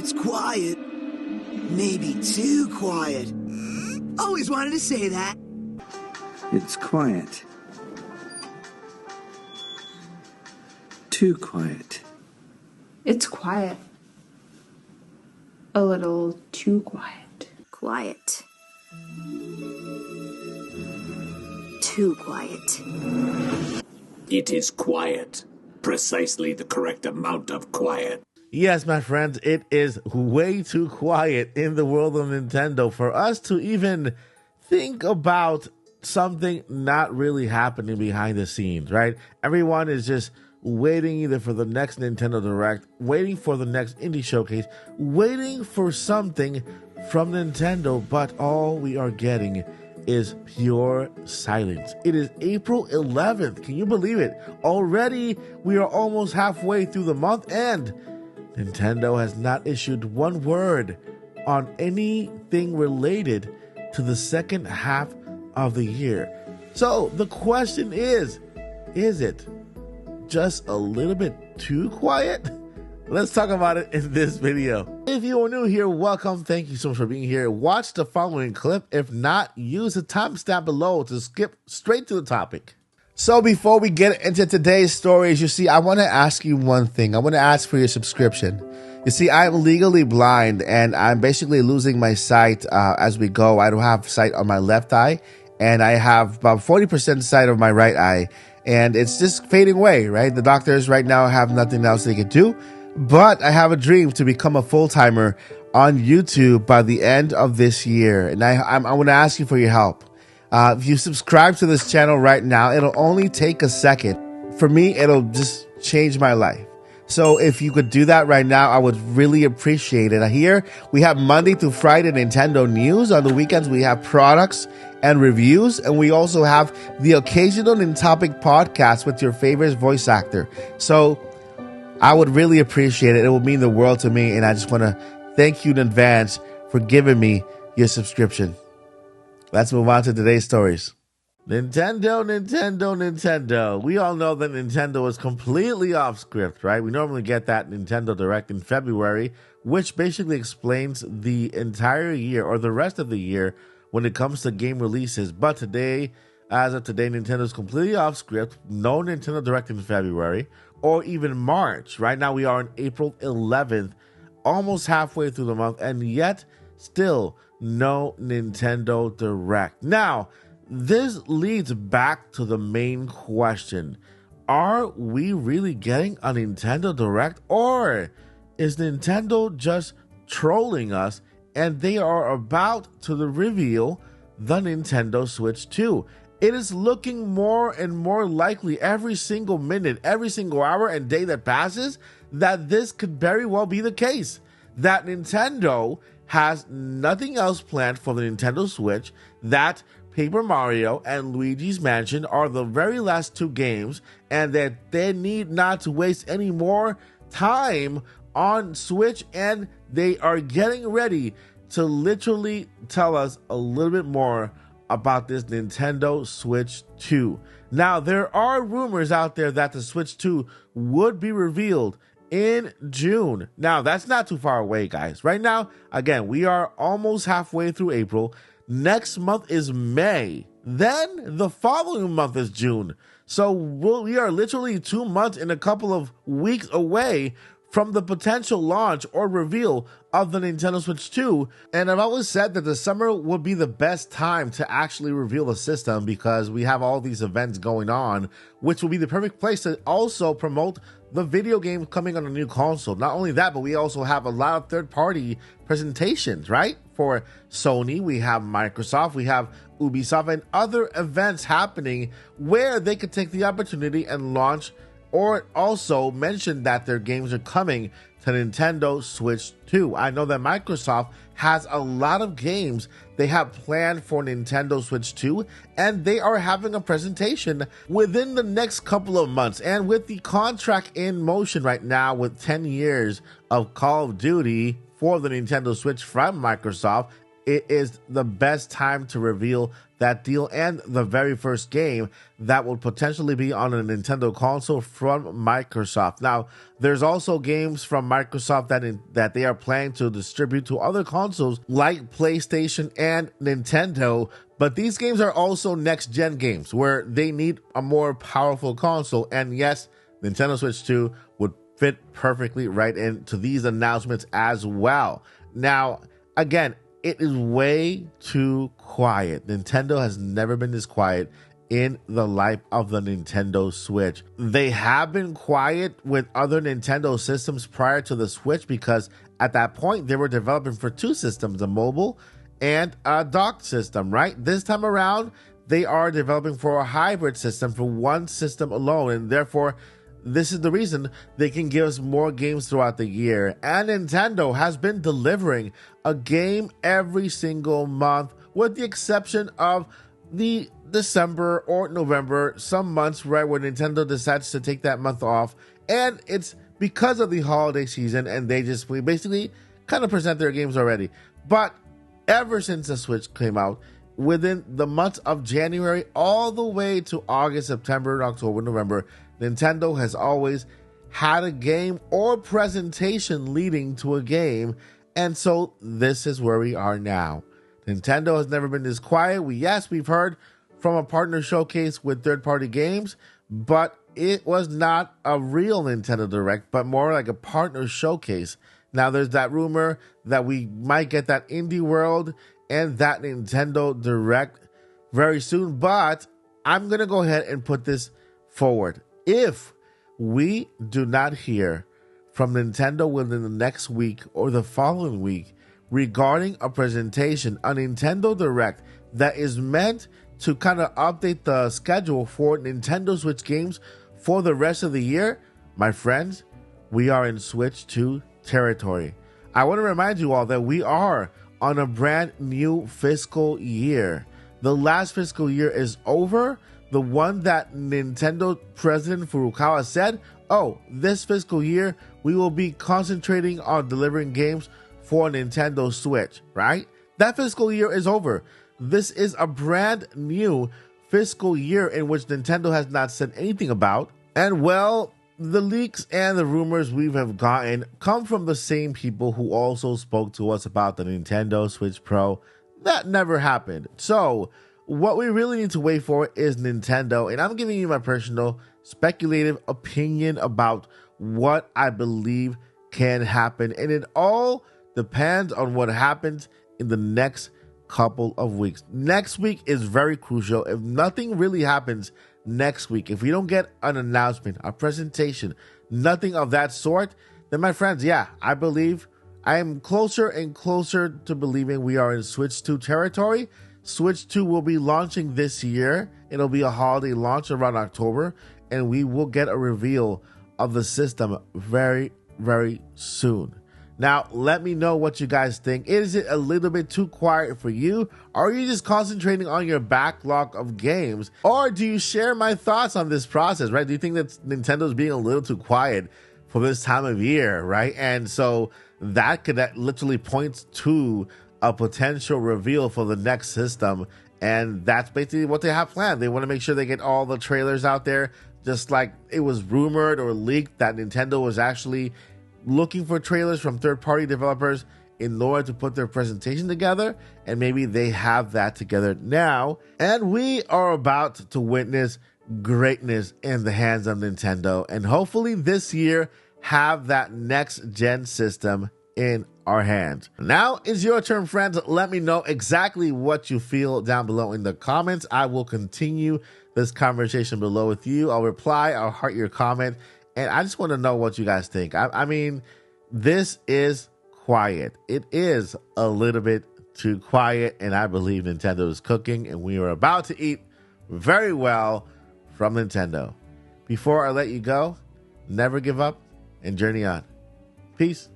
It's quiet. Maybe too quiet. Always wanted to say that. It's quiet. Too quiet. It's quiet. A little too quiet. Quiet. Too quiet. It is quiet. Precisely the correct amount of quiet. Yes, my friends, it is way too quiet in the world of Nintendo for us to even think about something not really happening behind the scenes, right? Everyone is just waiting either for the next Nintendo Direct, waiting for the next indie showcase, waiting for something from Nintendo, but all we are getting is pure silence. It is April 11th. Can you believe it? Already, we are almost halfway through the month, and Nintendo has not issued one word on anything related to the second half of the year. So the question is it just a little bit too quiet? Let's talk about it in this video. If you are new here, welcome. Thank you so much for being here. Watch the following clip. If not, use the timestamp below to skip straight to the topic. So before we get into today's stories, you see, I want to ask you one thing. I want to ask for your subscription. You see, I'm legally blind and I'm basically losing my sight as we go. I don't have sight on my left eye and I have about 40% sight of my right eye, and it's just fading away, right? The doctors right now have nothing else they can do, but I have a dream to become a full-timer on YouTube by the end of this year. And I want to ask you for your help. If you subscribe to this channel right now, it'll only take a second. For me, it'll just change my life. So if you could do that right now, I would really appreciate it. Here, we have Monday through Friday Nintendo news. On the weekends, we have products and reviews. And we also have the occasional in-topic podcast with your favorite voice actor. So I would really appreciate it. It would mean the world to me. And I just want to thank you in advance for giving me your subscription. Let's move on to today's stories. Nintendo. We all know that Nintendo is completely off script, right? We normally get that Nintendo Direct in February, which basically explains the entire year or the rest of the year when it comes to game releases. But today, as of today, Nintendo is completely off script. No Nintendo Direct in February or even March. Right now, we are on April 11th, almost halfway through the month, and yet still no Nintendo Direct. Now, this leads back to the main question. Are we really getting a Nintendo Direct, or is Nintendo just trolling us and they are about to reveal the Nintendo Switch 2? It is looking more and more likely every single minute, every single hour and day that passes that this could very well be the case. That Nintendo has nothing else planned for the Nintendo Switch, that Paper Mario and Luigi's Mansion are the very last two games, and that they need not to waste any more time on Switch, and they are getting ready to literally tell us a little bit more about this Nintendo Switch 2. Now, there are rumors out there that the Switch 2 would be revealed in June. Now, that's not too far away, guys. Right now, again, we are almost halfway through April. Next month is May. Then the following month is June. So we are literally 2 months and a couple of weeks away from the potential launch or reveal of the Nintendo Switch 2. And I've always said that the summer would be the best time to actually reveal the system because we have all these events going on, which will be the perfect place to also promote the video game coming on a new console. Not only that, but we also have a lot of third-party presentations, right? For Sony, we have Microsoft, we have Ubisoft, and other events happening where they could take the opportunity and launch or also mention that their games are coming to Nintendo Switch 2. I know that Microsoft has a lot of games they have planned for Nintendo Switch 2, and they are having a presentation within the next couple of months. And with the contract in motion right now with 10 years of Call of Duty for the Nintendo Switch from Microsoft, it is the best time to reveal that deal and the very first game that will potentially be on a Nintendo console from Microsoft. Now, there's also games from Microsoft that they are planning to distribute to other consoles like PlayStation and Nintendo, but these games are also next-gen games where they need a more powerful console, and yes, Nintendo Switch 2 would fit perfectly right into these announcements as well. Now, again, it is way too quiet. Nintendo has never been this quiet in the life of the Nintendo Switch. They have been quiet with other Nintendo systems prior to the Switch because at that point they were developing for two systems, a mobile and a docked system, right? This time around, they are developing for a hybrid system for one system alone, and therefore this is the reason they can give us more games throughout the year. And Nintendo has been delivering a game every single month, with the exception of the December or November, some months, right, where Nintendo decides to take that month off. And it's because of the holiday season, and they just basically kind of present their games already. But ever since the Switch came out, within the months of January all the way to August, September, October, November, Nintendo has always had a game or presentation leading to a game, and so this is where we are now. Nintendo has never been this quiet. We've heard from a partner showcase with third-party games, but it was not a real Nintendo Direct, but more like a partner showcase. Now there's that rumor that we might get that Indie World and that Nintendo Direct very soon, but I'm going to go ahead and put this forward. If we do not hear from Nintendo within the next week or the following week regarding a presentation, a Nintendo Direct that is meant to kind of update the schedule for Nintendo Switch games for the rest of the year, my friends, we are in Switch 2 territory. I want to remind you all that we are on a brand new fiscal year. The last fiscal year is over. The one that Nintendo President Furukawa said, this fiscal year, we will be concentrating on delivering games for Nintendo Switch, right? That fiscal year is over. This is a brand new fiscal year in which Nintendo has not said anything about. And well, the leaks and the rumors we have gotten come from the same people who also spoke to us about the Nintendo Switch Pro. That never happened. So what we really need to wait for is Nintendo, and I'm giving you my personal speculative opinion about what I believe can happen, and it all depends on what happens in the next couple of weeks. Next week is very crucial. If nothing really happens next week, if we don't get an announcement, a presentation, nothing of that sort, then my friends, I believe I am closer and closer to believing we are in Switch 2 territory. Switch 2 will be launching this year. It'll be a holiday launch around October, and we will get a reveal of the system very, very soon. Now, let me know what you guys think. Is it a little bit too quiet for you? Or are you just concentrating on your backlog of games? Or do you share my thoughts on this process, right? Do you think that Nintendo's being a little too quiet for this time of year, right? And so that literally points to a potential reveal for the next system, and that's basically what they have planned. They want to make sure they get all the trailers out there, just like it was rumored or leaked that Nintendo was actually looking for trailers from third-party developers in order to put their presentation together, and maybe they have that together now, and we are about to witness greatness in the hands of Nintendo, and hopefully this year have that next gen system in our hands. Now is your turn, friends. Let me know exactly what you feel down below in the comments. I will continue this conversation below with you. I'll reply, I'll heart your comment, and I just want to know what you guys think. I mean, this is quiet. It is a little bit too quiet, and I believe Nintendo is cooking, and we are about to eat very well from Nintendo. Before I let you go, never give up and journey on. Peace.